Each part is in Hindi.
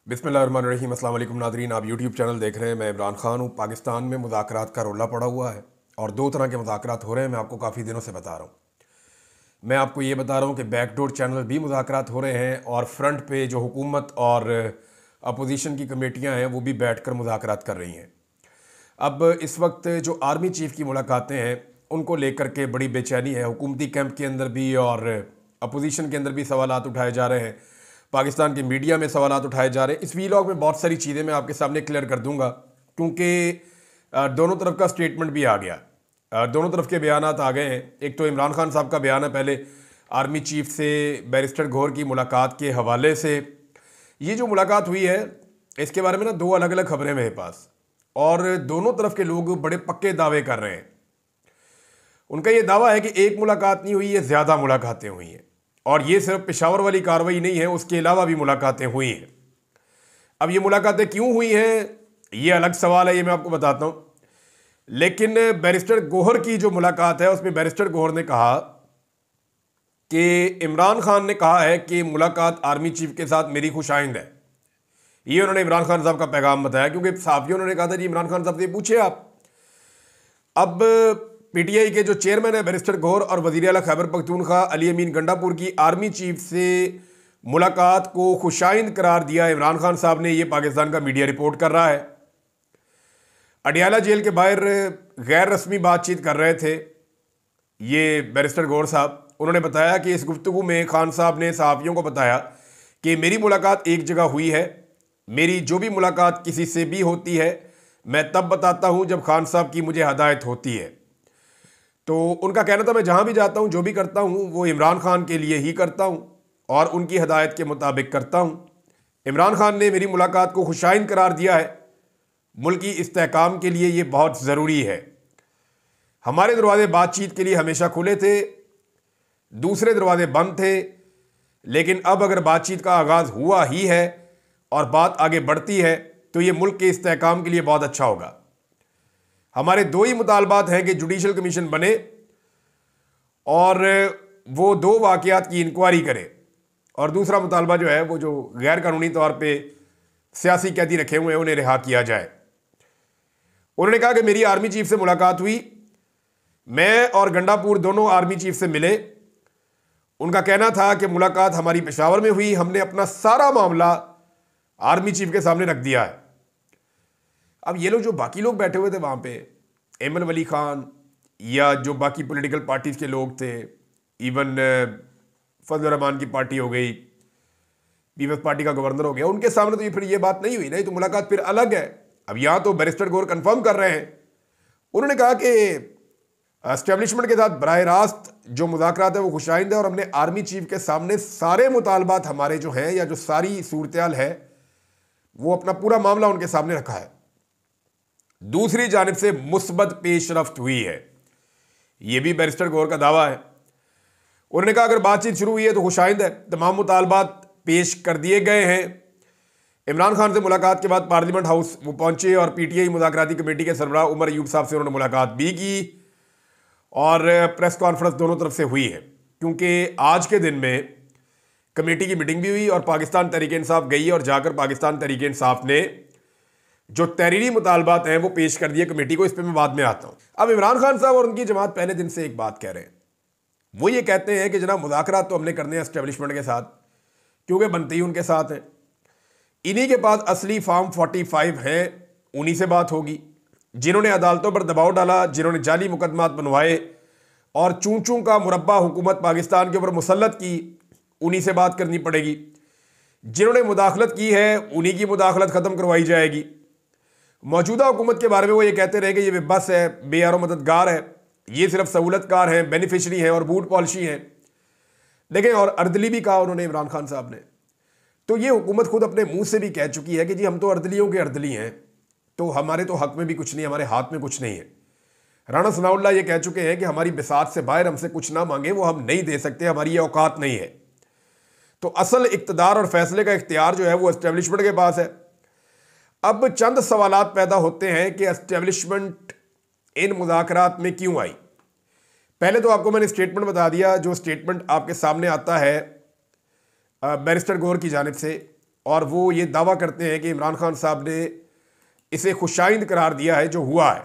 बिस्मिल्लाहिर्रहमानिर्रहीम। अस्सलाम वालेकुम नादरीन, आप यूट्यूब चैनल देख रहे हैं। मैं इमरान खान हूँ। पाकिस्तान में मुज़ाकरात का रोला पड़ा हुआ है और दो तरह के मुज़ाकरात हो रहे हैं। मैं आपको काफ़ी दिनों से बता रहा हूँ। मैं आपको ये बता रहा हूँ कि बैकडोर चैनल भी मुज़ाकरात हो रहे हैं और फ्रंट पे जो हुकूमत और अपोजिशन की कमेटियाँ हैं वो भी बैठ कर मुज़ाकरात कर रही हैं। अब इस वक्त जो आर्मी चीफ़ की मुलाकातें हैं उनको लेकर के बड़ी बेचैनी है। हुकूमती कैंप के अंदर भी और अपोजिशन के अंदर भी सवालात उठाए जा रहे हैं। पाकिस्तान के मीडिया में सवालात उठाए जा रहे हैं। इस वीलॉग में बहुत सारी चीज़ें मैं आपके सामने क्लियर कर दूंगा, क्योंकि दोनों तरफ का स्टेटमेंट भी आ गया। दोनों तरफ के बयानात आ गए हैं। एक तो इमरान खान साहब का बयान है पहले आर्मी चीफ से बैरिस्टर गौहर की मुलाकात के हवाले से। ये जो मुलाकात हुई है इसके बारे में ना दो अलग अलग खबरें मेरे पास, और दोनों तरफ के लोग बड़े पक्के दावे कर रहे हैं। उनका ये दावा है कि एक मुलाकात नहीं हुई, ये ज़्यादा मुलाकातें हुई हैं, और ये सिर्फ पेशावर वाली कार्रवाई नहीं है, उसके अलावा भी मुलाकातें हुई हैं। अब ये मुलाकातें क्यों हुई हैं ये अलग सवाल है, ये मैं आपको बताता हूँ। लेकिन बैरिस्टर गौहर की जो मुलाकात है उसमें बैरिस्टर गौहर ने कहा कि इमरान खान ने कहा है कि मुलाकात आर्मी चीफ के साथ मेरी खुशाइंद है। ये उन्होंने इमरान खान साहब का पैगाम बताया, क्योंकि साफियों ने कहा था जी इमरान खान साहब से पूछे आप। अब पीटीआई के जो चेयरमैन है बैरिस्टर गौहर और वज़ीर आला खैबर पख्तूनख्वा अली अमीन गंडापुर की आर्मी चीफ से मुलाकात को खुशाइंद करार दिया इमरान खान साहब ने। ये पाकिस्तान का मीडिया रिपोर्ट कर रहा है। अडियाला जेल के बाहर गैर रस्मी बातचीत कर रहे थे ये बैरिस्टर गौहर साहब। उन्होंने बताया कि इस गुफ्तगू में खान साहब ने सहाफ़ियों को बताया कि मेरी मुलाकात एक जगह हुई है। मेरी जो भी मुलाकात किसी से भी होती है मैं तब बताता हूँ जब खान साहब की मुझे हदायत होती है। तो उनका कहना था मैं जहाँ भी जाता हूँ जो भी करता हूँ वो इमरान खान के लिए ही करता हूँ और उनकी हदायत के मुताबिक करता हूँ। इमरान खान ने मेरी मुलाकात को खुशाइंद करार दिया है। मुल्की इस्तेहकाम के लिए ये बहुत ज़रूरी है। हमारे दरवाजे बातचीत के लिए हमेशा खुले थे, दूसरे दरवाजे बंद थे, लेकिन अब अगर बातचीत का आगाज़ हुआ ही है और बात आगे बढ़ती है तो ये मुल्क के इस्तेहकाम के लिए बहुत अच्छा होगा। हमारे दो ही मुतालबात हैं कि जुडिशल कमीशन बने और वो दो वाक़यात की इंक्वायरी करे, और दूसरा मुतालबा जो है वो जो गैर कानूनी तौर पे सियासी कैदी रखे हुए हैं उन्हें रिहा किया जाए। उन्होंने कहा कि मेरी आर्मी चीफ से मुलाकात हुई, मैं और गंडापुर दोनों आर्मी चीफ से मिले। उनका कहना था कि मुलाकात हमारी पेशावर में हुई, हमने अपना सारा मामला आर्मी चीफ के सामने रख दिया है। अब ये लोग जो बाकी लोग बैठे हुए थे वहाँ पे, एमन वली खान या जो बाकी पॉलिटिकल पार्टीज के लोग थे, इवन फजल रहमान की पार्टी हो गई, पीपल्स पार्टी का गवर्नर हो गया, उनके सामने तो ये फिर ये बात नहीं हुई। नहीं तो मुलाकात फिर अलग है। अब यहाँ तो बैरिस्टर गौहर कंफर्म कर रहे हैं। उन्होंने कहा कि एस्टेब्लिशमेंट के साथ बराह रास्त जो मुज़ाकरात है वो खुशाइंद है और हमने आर्मी चीफ के सामने सारे मुतालबात हमारे जो हैं या जो सारी सूरत है वो अपना पूरा मामला उनके सामने रखा है। दूसरी जानिब से मुस्बत पेशरफ्त हुई है, ये भी बैरिस्टर गौहर का दावा है। उन्होंने कहा अगर बातचीत शुरू हुई है तो खुशाइंद है, तमाम मुतालबात पेश कर दिए गए हैं। इमरान खान से मुलाकात के बाद पार्लियामेंट हाउस वो पहुंचे और पीटीआई मुज़ाकराती कमेटी के सरबराह उमर अयूब साहब से उन्होंने मुलाकात भी की और प्रेस कॉन्फ्रेंस दोनों तरफ से हुई है, क्योंकि आज के दिन में कमेटी की मीटिंग भी हुई और पाकिस्तान तहरीक इंसाफ गई और जाकर पाकिस्तान तहरीक इंसाफ ने जो तहरीरी मुतालबात हैं वो पेश कर दिए कमेटी को। इस पर मैं बाद में आता हूँ। अब इमरान खान साहब और उनकी जमात पहले दिन से एक बात कह रहे हैं। वो ये कहते हैं कि जनाब मुज़ाकरात तो हमने करने हैं एस्टेब्लिशमेंट के साथ, क्योंकि बनते ही उनके साथ हैं। इन्हीं के पास असली फॉर्म 45 हैं, उन्हीं से बात होगी। जिन्होंने अदालतों पर दबाव डाला, जिन्होंने जाली मुकदमात बनवाए और चूं चूं का मुरब्बा हुकूमत पाकिस्तान के ऊपर मुसल्लत की, उन्हीं से बात करनी पड़ेगी। जिन्होंने मुदाखलत की है उन्हीं की मुदाखलत ख़त्म करवाई जाएगी। मौजूदा हुकूमत के बारे में वो ये कहते रहे कि ये बस है, बेयारो मददगार है, ये सिर्फ सहूलतकार हैं, बेनिफिशरी हैं और बूट पॉलिशी हैं। देखें, और अर्दली भी कहा उन्होंने इमरान खान साहब ने। तो ये हुकूमत खुद अपने मुंह से भी कह चुकी है कि जी हम तो अर्दलियों के अर्दली हैं, तो हमारे तो हक में भी कुछ नहीं, हमारे हाथ में कुछ नहीं है। राणा सनाउल्लाह ये कह चुके हैं कि हमारी बिसात से बाहर हमसे कुछ ना मांगे, वो हम नहीं दे सकते, हमारी ये औकात नहीं है। तो असल इक़्तिदार और फैसले का इख्तियार जो है वो एस्टेब्लिशमेंट के पास है। अब चंद सवालात पैदा होते हैं कि एस्टेब्लिशमेंट इन मुज़ाकरात में क्यों आई। पहले तो आपको मैंने स्टेटमेंट बता दिया, जो स्टेटमेंट आपके सामने आता है बैरिस्टर गौहर की जानिब से, और वो ये दावा करते हैं कि इमरान खान साहब ने इसे खुशाइंद करार दिया है जो हुआ है।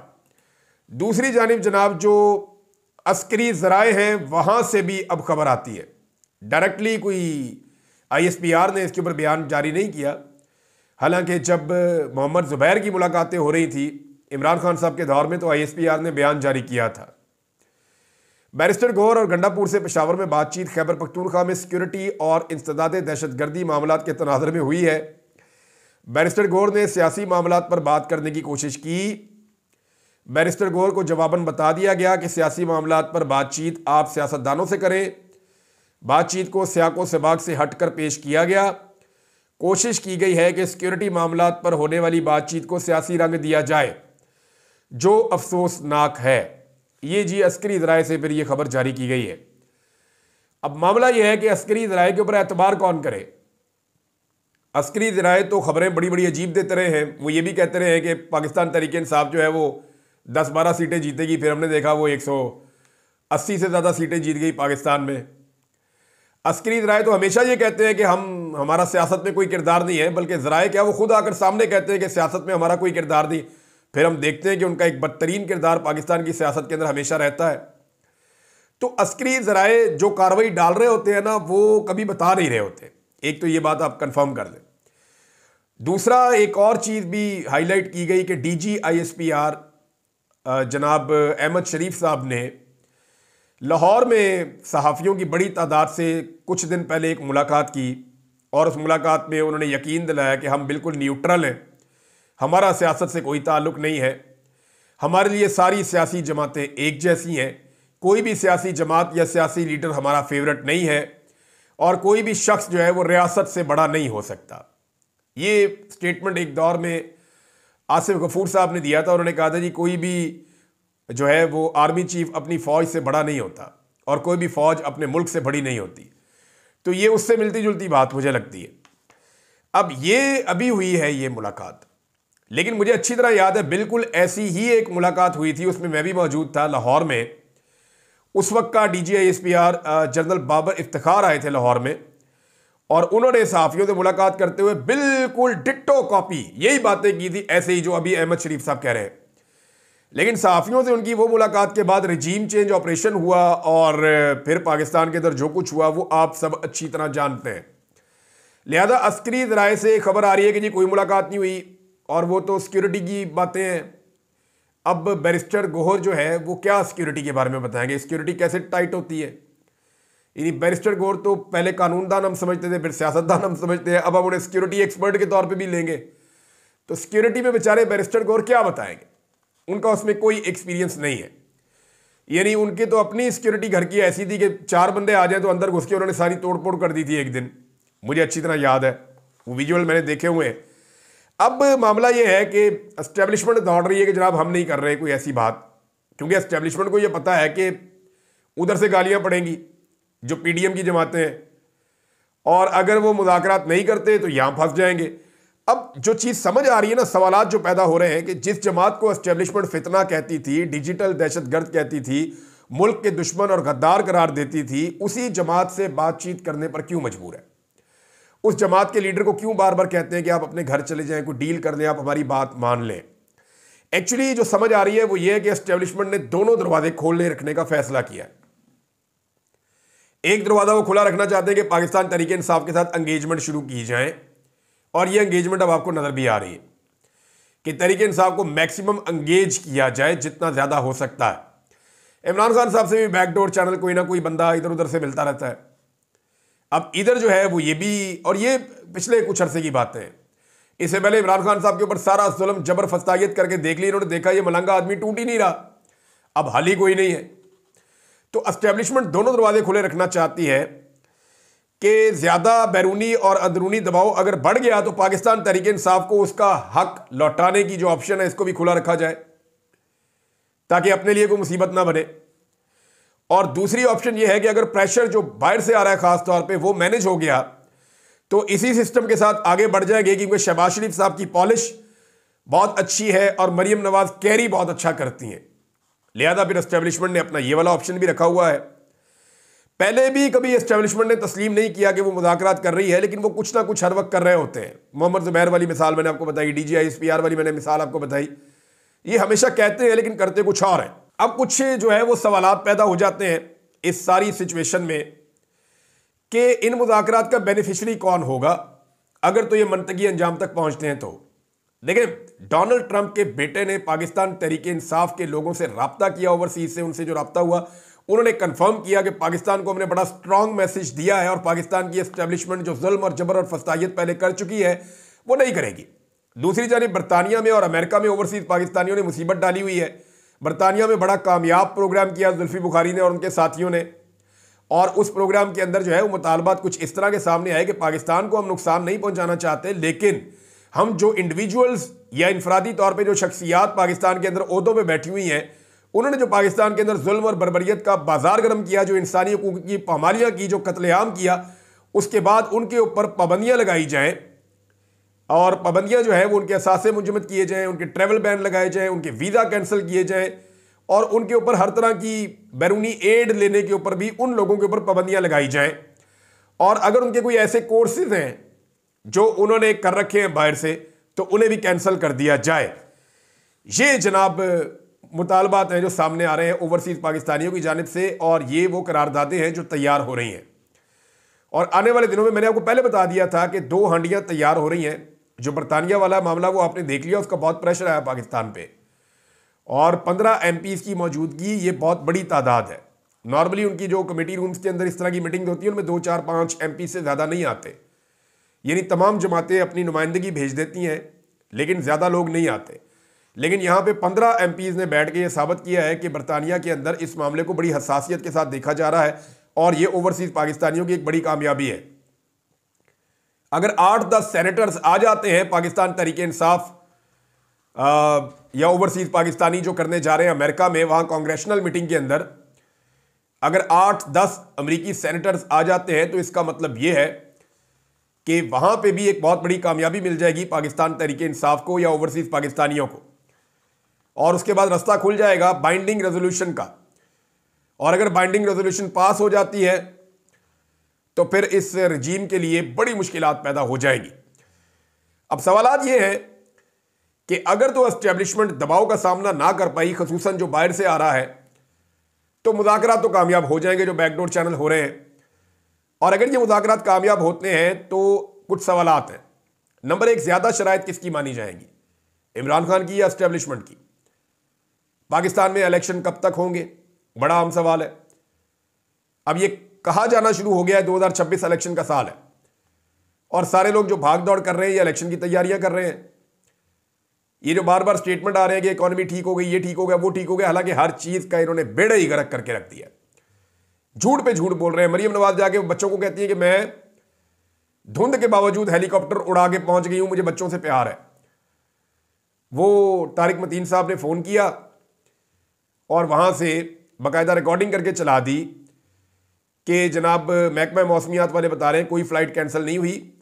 दूसरी जानिब जनाब जो अस्करी ज़राए हैं वहाँ से भी अब खबर आती है, डायरेक्टली कोई ISPR ने इसके ऊपर बयान जारी नहीं किया। हालांकि जब मोहम्मद ज़ुबैर की मुलाकातें हो रही थी इमरान खान साहब के दौर में तो ISPR ने बयान जारी किया था। बैरिस्टर गौहर और गंडापुर से पेशावर में बातचीत खैबर पख्तूनख्वा में सिक्योरिटी और इंसदाद दहशतगर्दी मामलात के तनाज़ुर में हुई है। बैरिस्टर गौहर ने सियासी मामलात पर बात करने की कोशिश की। बैरिस्टर गौहर को जवाबन बता दिया गया कि सियासी मामलात पर बातचीत आप सियासतदानों से करें। बातचीत को सियाको सबाक से हटकर पेश किया गया। कोशिश की गई है कि सिक्योरिटी मामलात पर होने वाली बातचीत को सियासी रंग दिया जाए, जो अफसोसनाक है। ये जी अस्करी ज़राए से फिर ये खबर जारी की गई है। अब मामला ये है कि अस्करी ज़राए के ऊपर एतबार कौन करे। अस्करी ज़राए तो खबरें बड़ी बड़ी अजीब देते रहे हैं। वो ये भी कहते रहे हैं कि पाकिस्तान तहरीक इंसाफ जो है वो 10-12 सीटें जीतेगी, फिर हमने देखा वो 180 से ज़्यादा सीटें जीत गई पाकिस्तान में। अस्करी ज़राए तो हमेशा ये कहते हैं कि हमारा सियासत में कोई किरदार नहीं है, बल्कि ज़राए क्या वो खुद आकर सामने कहते हैं कि सियासत में हमारा कोई किरदार नहीं। फिर हम देखते हैं कि उनका एक बदतरीन किरदार पाकिस्तान की सियासत के अंदर हमेशा रहता है। तो अस्करी ज़राए जो कार्रवाई डाल रहे होते हैं ना, वो कभी बता नहीं रहे होते। एक तो ये बात आप कंफर्म कर लें। दूसरा एक और चीज़ भी हाईलाइट की गई कि DG ISPR जनाब अहमद शरीफ साहब ने लाहौर में सहाफ़ियों की बड़ी तादाद से कुछ दिन पहले एक मुलाकात की और उस मुलाकात में उन्होंने यकीन दिलाया कि हम बिल्कुल न्यूट्रल हैं, हमारा सियासत से कोई ताल्लुक़ नहीं है, हमारे लिए सारी सियासी जमातें एक जैसी हैं, कोई भी सियासी जमात या सियासी लीडर हमारा फेवरेट नहीं है और कोई भी शख्स जो है वो रियासत से बड़ा नहीं हो सकता। ये स्टेटमेंट एक दौर में आसिफ गफूर साहब ने दिया था। उन्होंने कहा था जी कोई भी जो है वो आर्मी चीफ अपनी फ़ौज से बड़ा नहीं होता और कोई भी फ़ौज अपने मुल्क से बड़ी नहीं होती। तो ये उससे मिलती जुलती बात मुझे लगती है। अब ये अभी हुई है ये मुलाकात, लेकिन मुझे अच्छी तरह याद है बिल्कुल ऐसी ही एक मुलाकात हुई थी, उसमें मैं भी मौजूद था लाहौर में। उस वक्त का DG ISPR general Babar Iftikhar आए थे लाहौर में और उन्होंने सहाफ़ियों से मुलाकात करते हुए बिल्कुल डिट्टो कॉपी यही बातें की थी, ऐसे ही जो अभी अहमद शरीफ साहब कह रहे हैं। लेकिन सहाफ़ियों से उनकी वो मुलाकात के बाद रजीम चेंज ऑपरेशन हुआ और फिर पाकिस्तान के अंदर जो कुछ हुआ वो आप सब अच्छी तरह जानते हैं। लिहाजा अस्करी ज़राए से खबर आ रही है कि जी कोई मुलाकात नहीं हुई और वो तो सिक्योरिटी की बातें हैं। अब बैरिस्टर गौहर जो है वो क्या सिक्योरिटी के बारे में बताएंगे, सिक्योरिटी कैसे टाइट होती है। यानी बैरिस्टर गौहर तो पहले कानूनदान हम समझते थे, फिर सियासतदान हम समझते हैं, अब हम उन्हें सिक्योरिटी एक्सपर्ट के तौर पे भी लेंगे। तो सिक्योरिटी में बेचारे बैरिस्टर गौहर क्या बताएंगे, उनका उसमें कोई एक्सपीरियंस नहीं है। यानी उनके तो अपनी सिक्योरिटी घर की ऐसी थी कि 4 बंदे आ जाए तो अंदर घुस के उन्होंने सारी तोड़ फोड़ कर दी थी एक दिन, मुझे अच्छी तरह याद है, वो विजुअल मैंने देखे हुए हैं। अब मामला ये है कि एस्टेब्लिशमेंट दौड़ रही है कि जनाब हम नहीं कर रहे कोई ऐसी बात, क्योंकि एस्टेब्लिशमेंट को ये पता है कि उधर से गालियां पड़ेंगी जो PDM की जमातें हैं और अगर वो मुज़ाकरात नहीं करते तो यहां फंस जाएंगे। अब जो चीज़ समझ आ रही है ना, सवालात जो पैदा हो रहे हैं कि जिस जमात को एस्टेब्लिशमेंट फितना कहती थी, डिजिटल दहशतगर्द कहती थी, मुल्क के दुश्मन और गद्दार करार देती थी, उसी जमात से बातचीत करने पर क्यों मजबूर है। उस जमात के लीडर को क्यों बार बार कहते हैं कि आप अपने घर चले जाएं, कोई डील कर लें, आप हमारी बात मान लें। एक्चुअली जो समझ आ रही है वो ये है कि एस्टेब्लिशमेंट ने दोनों दरवाजे खोलने रखने का फैसला किया है। एक दरवाजा वो खुला रखना चाहते हैं कि पाकिस्तान तहरीक इंसाफ के साथ एंगेजमेंट शुरू की जाए और ये एंगेजमेंट अब आपको नजर भी आ रही है कि तहरीक इंसाफ को मैक्सिमम एंगेज किया जाए जितना ज्यादा हो सकता है। इमरान खान साहब से भी बैकडोर चैनल कोई ना कोई बंदा इधर उधर से मिलता रहता है। अब इधर जो है वो ये भी, और ये पिछले कुछ अरसे की बातें हैं, इससे पहले इमरान खान साहब के ऊपर सारा जुल्म जबर फस्तायत करके देख ली इन्होंने, देखा ये मलंगा आदमी टूट ही नहीं रहा, अब हल ही कोई नहीं है। तो एस्टेब्लिशमेंट दोनों दरवाजे खुले रखना चाहती है कि ज्यादा बैरूनी और अंदरूनी दबाव अगर बढ़ गया तो पाकिस्तान तहरीक इंसाफ को उसका हक लौटाने की जो ऑप्शन है इसको भी खुला रखा जाए ताकि अपने लिए कोई मुसीबत ना बने। और दूसरी ऑप्शन यह है कि अगर प्रेशर जो बाहर से आ रहा है खास तौर पे वो मैनेज हो गया तो इसी सिस्टम के साथ आगे बढ़ जाएंगे, क्योंकि शहबाज शरीफ साहब की पॉलिश बहुत अच्छी है और मरियम नवाज कैरी बहुत अच्छा करती हैं। लिहाजा फिर एस्टेब्लिशमेंट ने अपना ये वाला ऑप्शन भी रखा हुआ है। पहले भी कभी एस्टेब्लिशमेंट ने तस्लीम नहीं किया कि वो मुज़ाकरात कर रही है, लेकिन वो कुछ ना कुछ हर वक्त कर रहे होते हैं। मोहम्मद ज़ुबैर वाली मिसाल मैंने आपको बताई, DGISPR वाली मैंने मिसाल आपको बताई। ये हमेशा कहते हैं लेकिन करते कुछ और हैं। अब कुछ जो है वो सवालात पैदा हो जाते हैं इस सारी सिचुएशन में कि इन मुज़ाकरात का बेनिफिशरी कौन होगा अगर तो ये मंतकी अंजाम तक पहुंचते हैं। तो देखिए, डोनाल्ड ट्रंप के बेटे ने पाकिस्तान तहरीक इंसाफ के लोगों से रब्ता किया, ओवरसीज से उनसे जो रब्ता हुआ, उन्होंने कंफर्म किया कि पाकिस्तान को हमने बड़ा स्ट्रांग मैसेज दिया है और पाकिस्तान की एस्टेब्लिशमेंट जो जुल्म और जबर और फसादियत पहले कर चुकी है वो नहीं करेगी। दूसरी जानिब बरतानिया में और अमेरिका में ओवरसीज पाकिस्तानियों ने मुसीबत डाली हुई है। बरतानिया में बड़ा कामयाब प्रोग्राम किया जुल्फी बुखारी ने और उनके साथियों ने, और उस प्रोग्राम के अंदर जो है वो मुतालबात कुछ इस तरह के सामने आए कि पाकिस्तान को हम नुकसान नहीं पहुंचाना चाहते, लेकिन हम जो इंडिविजुअल्स या इनफरादी तौर पे जो शख्सियात पाकिस्तान के अंदर ओहदों पे बैठी हुई हैं, उन्होंने जो पाकिस्तान के अंदर जुल्म और बर्बरियत का बाजार गर्म किया, जो इंसानी हकूक की पामालियाँ की, जो कत्लेआम किया, उसके बाद उनके ऊपर पाबंदियाँ लगाई जाएँ और पाबंदियाँ जो है वो उनके असासे मुजम्मद किए जाएँ, उनके ट्रैवल बैन लगाए जाएँ, उनके वीज़ा कैंसिल किए जाएँ और उनके ऊपर हर तरह की बैरूनी एड लेने के ऊपर भी उन लोगों के ऊपर पाबंदियाँ लगाई जाएँ। और अगर उनके कोई ऐसे कोर्सेज हैं जो उन्होंने कर रखे हैं बाहर से, तो उन्हें भी कैंसिल कर दिया जाए। ये जनाब मुतालबात हैं जो सामने आ रहे हैं ओवरसीज पाकिस्तानियों की जानिब से, और ये वो करारदादें हैं जो तैयार हो रही हैं। और आने वाले दिनों में मैंने आपको पहले बता दिया था कि 2 हांडियां तैयार हो रही हैं। जो बरतानिया वाला मामला वो आपने देख लिया, उसका बहुत प्रेशर आया पाकिस्तान पे, और 15 MPs की मौजूदगी ये बहुत बड़ी तादाद है। नॉर्मली उनकी जो कमेटी रूम्स के अंदर इस तरह की मीटिंग होती है उनमें 2, 4, 5 MP से ज़्यादा नहीं आते, यानी तमाम जमातें अपनी नुमाइंदगी भेज देती हैं लेकिन ज़्यादा लोग नहीं आते। लेकिन यहाँ पे 15 MPs ने बैठ के ये साबित किया है कि बरतानिया के अंदर इस मामले को बड़ी हसासियत के साथ देखा जा रहा है, और ये ओवरसीज पाकिस्तानियों की एक बड़ी कामयाबी है। अगर 8-10 सेनेटर्स आ जाते हैं पाकिस्तान तहरीक इंसाफ या ओवरसीज पाकिस्तानी जो करने जा रहे हैं अमेरिका में, वहाँ कांग्रेशनल मीटिंग के अंदर अगर 8-10 अमरीकी सेनेटर्स आ जाते हैं, तो इसका मतलब ये है कि वहाँ पे भी एक बहुत बड़ी कामयाबी मिल जाएगी पाकिस्तान तहरीक इंसाफ को या ओवरसीज पाकिस्तानियों को, और उसके बाद रास्ता खुल जाएगा बाइंडिंग रेजोल्यूशन का। और अगर बाइंडिंग रेजोल्यूशन पास हो जाती है तो फिर इस रजीम के लिए बड़ी मुश्किलात पैदा हो जाएगी। अब सवालात ये है कि अगर तो एस्टेब्लिशमेंट दबाव का सामना ना कर पाई, खसूसन जो बाहर से आ रहा है, तो मुज़ाकरात तो कामयाब हो जाएंगे जो बैकडोर चैनल हो रहे हैं। और अगर ये मुज़ाकरात कामयाब होते हैं तो कुछ सवालात हैं। नंबर 1, ज़्यादा शराइत किसकी मानी जाएंगी, इमरान खान की या एस्टेब्लिशमेंट की? पाकिस्तान में इलेक्शन कब तक होंगे, बड़ा आम सवाल है। अब ये कहा जाना शुरू हो गया है 2026 इलेक्शन का साल है, और सारे लोग जो भाग दौड़ कर रहे हैं ये इलेक्शन की तैयारियां कर रहे हैं। ये जो बार बार स्टेटमेंट आ रहे हैं कि इकोनॉमी ठीक हो गई, ये ठीक हो गया, वो ठीक हो गया, हालांकि हर चीज का इन्होंने बेड़ा ही गर्क करके रख दिया। झूठ पे झूठ बोल रहे हैं। मरियम नवाज जाके बच्चों को कहती है कि मैं धुंध के बावजूद हेलीकॉप्टर उड़ा के पहुंच गई हूं, मुझे बच्चों से प्यार है। वो तारिक मतीन साहब ने फोन किया और वहां से बाकायदा रिकॉर्डिंग करके चला दी कि जनाब महकमा मौसमियात वाले बता रहे हैं कोई फ्लाइट कैंसिल नहीं हुई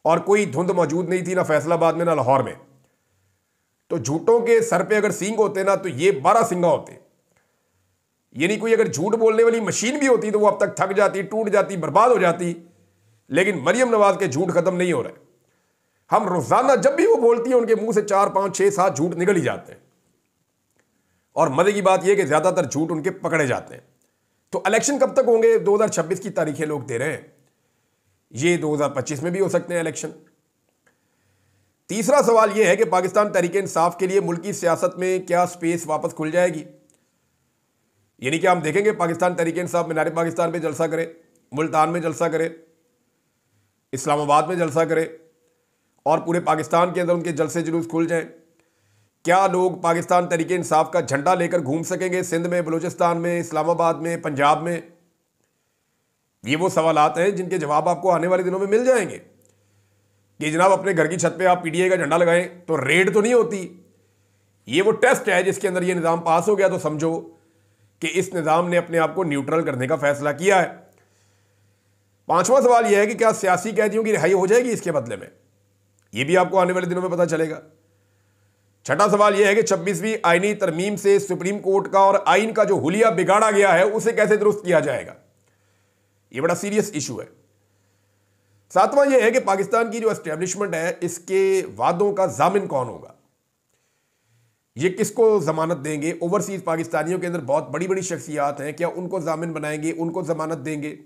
और कोई धुंध मौजूद नहीं थी, ना फैसलाबाद में ना लाहौर में। तो झूठों के सर पे अगर सींग होते ना तो ये 12 सिंगा होते। यानी कोई अगर झूठ बोलने वाली मशीन भी होती तो वो अब तक थक जाती, टूट जाती, बर्बाद हो जाती। लेकिन मरियम नवाज के झूठ खत्म नहीं हो रहे। हम रोजाना जब भी वो बोलती है उनके मुंह से 4, 5, 6, 7 झूठ निकल ही जाते हैं। और मजे की बात यह कि ज्यादातर झूठ उनके पकड़े जाते हैं। तो इलेक्शन कब तक होंगे? 2026 की तारीखें लोग दे रहे हैं, ये 2025 में भी हो सकते हैं इलेक्शन। तीसरा सवाल यह है कि पाकिस्तान तहरीक इंसाफ के लिए मुल्की सियासत में क्या स्पेस वापस खुल जाएगी? यानी कि हम देखेंगे पाकिस्तान तहरीक इंसाफ मीनार पाकिस्तान पे जलसा करे, मुल्तान में जलसा करे, इस्लामाबाद में जलसा करे और पूरे पाकिस्तान के अंदर उनके जलसे जुलूस खुल जाएं। क्या लोग पाकिस्तान तहरीक इंसाफ का झंडा लेकर घूम सकेंगे सिंध में, बलूचिस्तान में, इस्लामाबाद में, पंजाब में? ये वो सवालात हैं जिनके जवाब आपको आने वाले दिनों में मिल जाएंगे कि जनाब अपने घर की छत पे आप PTI का झंडा लगाएं तो रेड तो नहीं होती। ये वो टेस्ट है जिसके अंदर ये निज़ाम पास हो गया तो समझो कि इस निज़ाम ने अपने आप को न्यूट्रल करने का फैसला किया है। पांचवा सवाल यह है कि क्या सियासी कैदियों की रिहाई हो जाएगी इसके बदले में? यह भी आपको आने वाले दिनों में पता चलेगा। छठा सवाल यह है कि 26वीं आईनी तरमीम से सुप्रीम कोर्ट का और आइन का जो हुलिया बिगाड़ा गया है उसे कैसे दुरुस्त किया जाएगा? ये बड़ा सीरियस इशू है। सातवां ये है कि पाकिस्तान की जो एस्टेब्लिशमेंट है, इसके वादों का जामिन कौन होगा, ये किसको जमानत देंगे। ओवरसीज पाकिस्तानियों के अंदर बहुत बड़ी बड़ी शख्सियात हैं, क्या उनको जामिन बनाएंगे, उनको जमानत देंगे,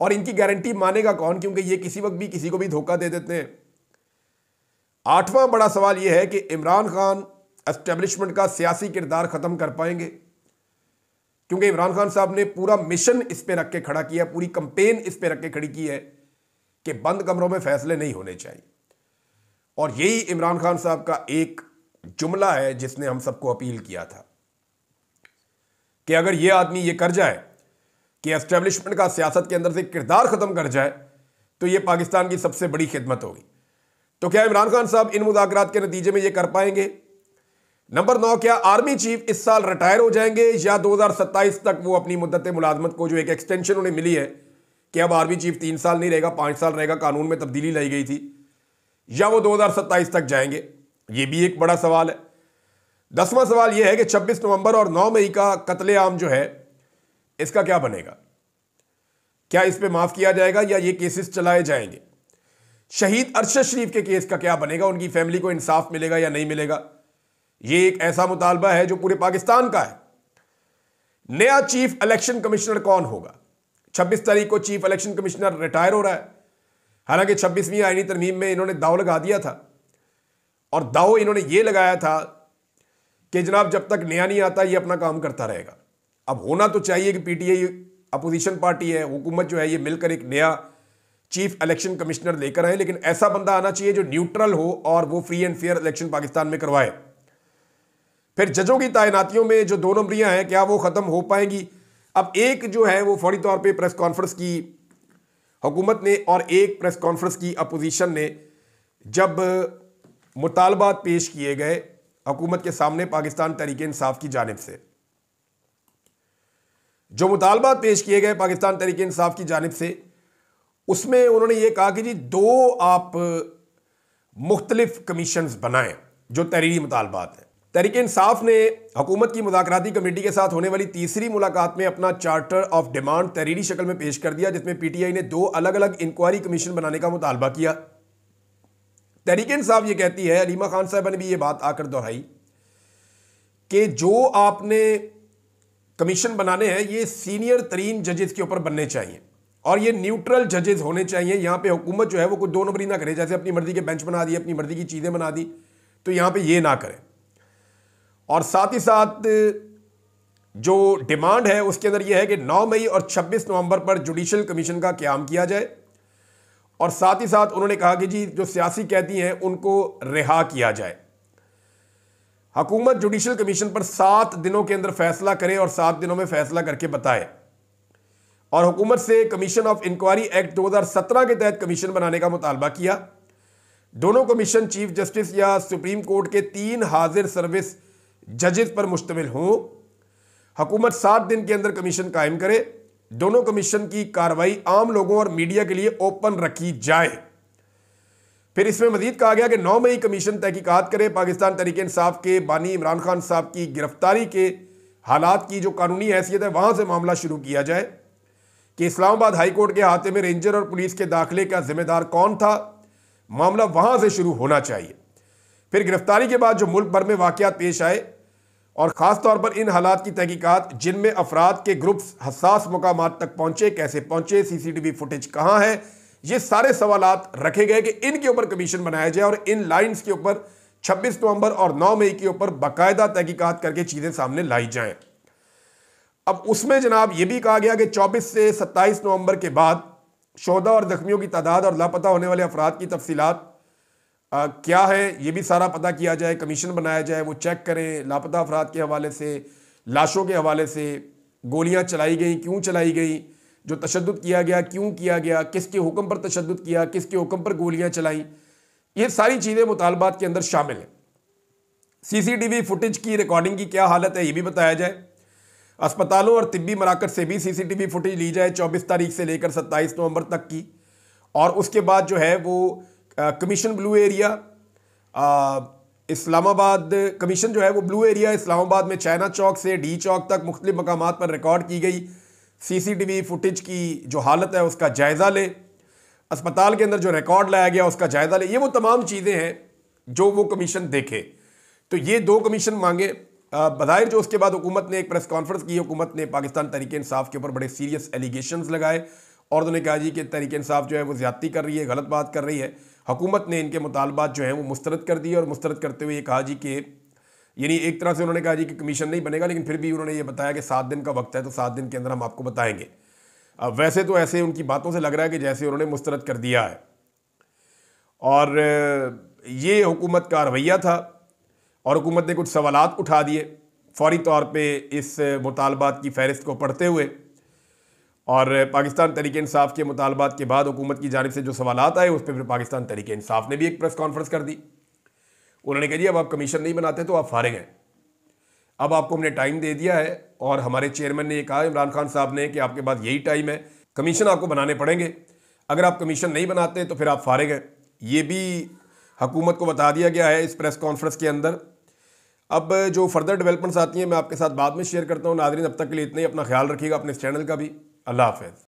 और इनकी गारंटी मानेगा कौन, क्योंकि ये किसी वक्त भी किसी को भी धोखा दे देते हैं। आठवां बड़ा सवाल यह है कि इमरान खान एस्टेब्लिशमेंट का सियासी किरदार खत्म कर पाएंगे, क्योंकि इमरान खान साहब ने पूरा मिशन इस पे रख के खड़ा किया, पूरी कंपेन इस पे रख के खड़ी की है कि बंद कमरों में फैसले नहीं होने चाहिए। और यही इमरान खान साहब का एक जुमला है जिसने हम सबको अपील किया था कि अगर यह आदमी ये कर जाए कि एस्टेब्लिशमेंट का सियासत के अंदर से किरदार खत्म कर जाए, तो यह पाकिस्तान की सबसे बड़ी खिदमत होगी। तो क्या इमरान खान साहब इन मुज़ाकरात के नतीजे में यह कर पाएंगे? नंबर 9, क्या आर्मी चीफ इस साल रिटायर हो जाएंगे या 2027 तक वो अपनी मुद्दत मुलाजमत को, जो एक एक्सटेंशन उन्हें मिली है कि अब आर्मी चीफ 3 साल नहीं रहेगा 5 साल रहेगा, कानून में तब्दीली लाई गई थी, या वो 2027 तक जाएंगे? ये भी एक बड़ा सवाल है। 10वां सवाल यह है कि 26 नवंबर और 9 मई का कत्लेआम जो है, इसका क्या बनेगा? क्या इस पे माफ किया जाएगा या ये केसेस चलाए जाएंगे? शहीद अरशद शरीफ के केस का क्या बनेगा? उनकी फैमिली को इंसाफ मिलेगा या नहीं मिलेगा? ये एक ऐसा मुतालबा है जो पूरे पाकिस्तान का है। नया चीफ इलेक्शन कमिश्नर कौन होगा? 26 तारीख को चीफ इलेक्शन कमिश्नर रिटायर हो रहा है। हालांकि 26वीं आईनी तरमीम में इन्होंने दाव लगा दिया था, और दाव इन्होंने ये लगाया था कि जनाब जब तक नया नहीं आता ये अपना काम करता रहेगा। अब होना तो चाहिए कि पीटीआई अपोजिशन पार्टी है, हुकूमत जो है, ये मिलकर एक नया चीफ इलेक्शन कमिश्नर लेकर आए, लेकिन ऐसा बंदा आना चाहिए जो न्यूट्रल हो और वो free and fair election Pakistan में करवाए। फिर जजों की तैनातियों में जो 2 नंबरियां हैं, क्या वो खत्म हो पाएंगी? अब एक जो है वो फौरी तौर पे प्रेस कॉन्फ्रेंस की हुकूमत ने और एक प्रेस कॉन्फ्रेंस की अपोजिशन ने, जब मुतालबात पेश किए गए हुकूमत के सामने पाकिस्तान तहरीक इंसाफ की जानिब से, जो मुतालबात पेश किए गए पाकिस्तान तहरीक इंसाफ की जानिब से, उसमें उन्होंने ये कहा कि जी 2 आप मुख्तलिफ कमीशंस बनाएं जो तहरीरी मुतालबात हैं। तहरीक इंसाफ ने हुकूमत की मुज़ाकराती कमेटी के साथ होने वाली तीसरी मुलाकात में अपना चार्टर ऑफ डिमांड तहरीरी शक्ल में पेश कर दिया, जिसमें पीटीआई ने 2 अलग अलग इंक्वायरी कमीशन बनाने का मुतालबा किया। तहरीक इंसाफ ये कहती है, अलीमा खान साहब ने भी ये बात आकर दोहराई कि जो आपने कमीशन बनाने हैं ये सीनियर तरीन जजेस के ऊपर बनने चाहिए और ये न्यूट्रल जजेस होने चाहिए। यहां पे हुकूमत जो है वो कोई 2 नंबरी ना करे, जैसे अपनी मर्जी के बेंच बना दिए, अपनी मर्जी की चीजें बना दी, तो यहां पे ये ना करें। और साथ ही साथ जो डिमांड है उसके अंदर यह है कि 9 मई और 26 नवंबर पर जुडिशल कमीशन का क़याम किया जाए, और साथ ही साथ उन्होंने कहा कि जी जो सियासी कैदी हैं उनको रिहा किया जाए। हुकूमत जुडिशल कमीशन पर 7 दिनों के अंदर फैसला करे और 7 दिनों में फैसला करके बताए, और हुकूमत से कमीशन ऑफ इंक्वायरी एक्ट 2017 के तहत कमीशन बनाने का मुतालबा किया। दोनों कमीशन चीफ जस्टिस या सुप्रीम कोर्ट के 3 हाजिर सर्विस जजेस पर मुश्तमिल हों। हुकूमत 7 दिन के अंदर कमीशन कायम करे। दोनों कमीशन की कार्रवाई आम लोगों और मीडिया के लिए ओपन रखी जाए। फिर इसमें मजीद कहा गया कि 9 मई कमीशन तहकीकात करे, पाकिस्तान तहरीक इंसाफ के बानी इमरान खान साहब की गिरफ्तारी के हालात की जो कानूनी हैसियत है वहां से मामला शुरू किया जाए कि इस्लामाबाद हाई कोर्ट के अहाते में रेंजर और पुलिस के दाखिले का जिम्मेदार कौन था, मामला वहां से शुरू होना चाहिए। फिर गिरफ्तारी के बाद जो मुल्क भर में वाकयात पेश आए और ख़ास तौर पर इन हालात की तहकीकात जिनमें अफराद के ग्रुप्स हसास मुकामात तक पहुंचे, कैसे पहुंचे, सीसीटीवी फुटेज कहाँ है, ये सारे सवालात रखे गए कि इनके ऊपर कमीशन बनाया जाए और इन लाइन्स के ऊपर 26 नवंबर और 9 मई के ऊपर बाकायदा तहकीकात करके चीज़ें सामने लाई जाएं। अब उसमें जनाब ये भी कहा गया कि 24 से 27 नवंबर के बाद शोहदा और जख्मियों की तादाद और लापता होने वाले अफराद की तफसीलात क्या है, ये भी सारा पता किया जाए, कमीशन बनाया जाए, वो चेक करें लापता अफराद के हवाले से, लाशों के हवाले से, गोलियां चलाई गई क्यों चलाई गई, जो तशद्दुद किया गया क्यों किया गया, किसके हुक्म पर तशद्दुद किया, किसके हुक्म पर गोलियां चलाई, ये सारी चीज़ें मुतालबात के अंदर शामिल हैं। सीसीटीवी फुटेज की रिकॉर्डिंग की क्या हालत है ये भी बताया जाए। अस्पतालों और तिब्बी मराकज से भी सीसीटीवी फुटेज ली जाए 24 तारीख से लेकर 27 नवंबर तक की, और उसके बाद जो है वो commission blue area Islamabad commission जो है वो ब्लू एरिया इस्लामाबाद में चाइना चौक से डी चौक तक मुख्तलिफ मकामात पर रिकॉर्ड की गई सीसीटीवी फुटेज की जो हालत है उसका जायज़ा ले, अस्पताल के अंदर जो रिकॉर्ड लाया गया उसका जायज़ा ले। ये वो तमाम चीज़ें हैं जो वो कमीशन देखे। तो ये 2 कमीशन मांगे। बज़ाहिर जो उसके बाद हुकूमत ने एक प्रेस कॉन्फ्रेंस की, हुकूमत ने पाकिस्तान तहरीक इंसाफ के ऊपर बड़े सीरियस एलिगेशंस लगाए और उन्होंने कहा जी कि तहरीक इंसाफ जो है वो ज़्यादती कर रही है, गलत बात कर रही है। हुकूमत ने इनके मुतालबात जो हैं वो मुस्तरद कर दिए और मुस्तरद करते हुए ये कहा जी कि यानी एक तरह से उन्होंने कहा जी कि कमीशन नहीं बनेगा, लेकिन फिर भी उन्होंने ये बताया कि 7 दिन का वक्त है, तो 7 दिन के अंदर हम आपको बताएंगे। अब वैसे तो ऐसे उनकी बातों से लग रहा है कि जैसे उन्होंने मुस्तरद कर दिया है, और ये हुकूमत का रवैया था और हुकूमत ने कुछ सवालात उठा दिए फौरी तौर पे इस मुतालबात की फहरिस्त को पढ़ते हुए। और पाकिस्तान तहरीक इंसाफ के मुतालबात के बाद हुकूमत की जानिब से जो सवालात आए उस पर फिर पाकिस्तान तहरीक इंसाफ ने भी एक प्रेस कॉन्फ्रेंस कर दी। उन्होंने कहा जी अब आप कमीशन नहीं बनाते तो आप फारिग हैं, अब आपको हमने टाइम दे दिया है और हमारे चेयरमैन ने ये कहा इमरान खान साहब ने कि आपके पास यही टाइम है, कमीशन आपको बनाने पड़ेंगे, अगर आप कमीशन नहीं बनाते तो फिर आप फारिग हैं। ये भी हुकूमत को बता दिया गया है इस प्रेस कॉन्फ्रेंस के अंदर। अब जो फर्दर डेवलपमेंट्स आती हैं मैं आपके साथ बाद में शेयर करता हूँ। नाज़रीन अब तक के लिए इतना ही, अपना ख्याल रखिएगा, अपने इस चैनल का भी। अल्लाह हाफ़िज़।